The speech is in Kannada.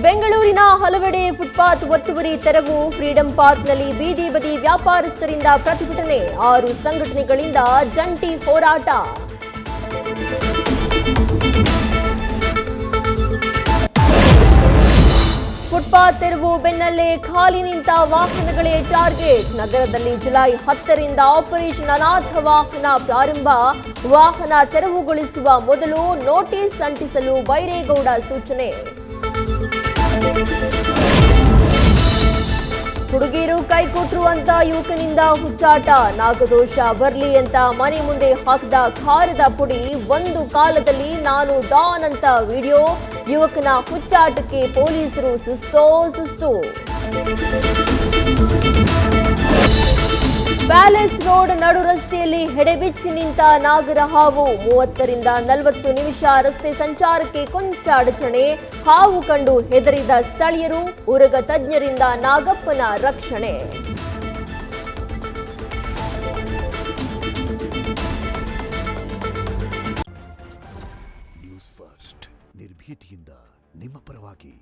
ಬೆಂಗಳೂರಿನ ಹಲವೆಡೆ ಫುಟ್ಪಾತ್ ಒತ್ತುವರಿ ತೆರವು. ಫ್ರೀಡಂ ಪಾರ್ಕ್ನಲ್ಲಿ ಬೀದಿ ಬದಿ ವ್ಯಾಪಾರಸ್ಥರಿಂದ ಪ್ರತಿಭಟನೆ. 6 ಸಂಘಟನೆಗಳಿಂದ ಜಂಟಿ ಹೋರಾಟ. ಫುಟ್ಪಾತ್ ತೆರವು ಬೆನ್ನಲ್ಲೇ ಖಾಲಿ ನಿಂತ ವಾಹನಗಳೇ ಟಾರ್ಗೆಟ್. ನಗರದಲ್ಲಿ ಜುಲೈ 10ರಿಂದ ಆಪರೇಷನ್ ಅನಾಥ ವಾಹನ ಪ್ರಾರಂಭ. ವಾಹನ ತೆರವುಗೊಳಿಸುವ ಮೊದಲು ನೋಟಿಸ್ ಅಂಟಿಸಲು ಬೈರೇಗೌಡ ಸೂಚನೆ. ಹುಡುಗಿರು ಕೈಕೊಟ್ರು ಅಂತ ಯುವಕನಿಂದ ಹುಚ್ಚಾಟ. ನಾಗದೋಷ ಬರ್ಲಿ ಅಂತ ಮನೆ ಮುಂದೆ ಹಾಕಿದ ಖಾರದ ಪುಡಿ. ಒಂದು ಕಾಲದಲ್ಲಿ ನಾನು ಡಾನ್ ಅಂತ ವಿಡಿಯೋ. ಯುವಕನ ಹುಚ್ಚಾಟಕ್ಕೆ ಪೊಲೀಸರು ಸುಸ್ತು. ಪ್ಯಾಲೇಸ್ ರೋಡ್ ನಡು ರಸ್ತೆಯಲ್ಲಿ ಹೆಡೆಬಿಚ್ಚಿ ನಿಂತ ನಾಗರ ಹಾವು. 30ರಿಂದ 40 ನಿಮಿಷ ರಸ್ತೆ ಸಂಚಾರಕ್ಕೆ ಕೊಂಚ ಅಡಚಣೆ. ಹಾವು ಕಂಡು ಹೆದರಿದ ಸ್ಥಳೀಯರು. ಉರಗ ತಜ್ಞರಿಂದ ನಾಗಪ್ಪನ ರಕ್ಷಣೆ. ನ್ಯೂಸ್ ಫಸ್ಟ್ ನಿರ್ಭೀತಿಯಿಂದ ನಿಮ್ಮ ಪರವಾಗಿ.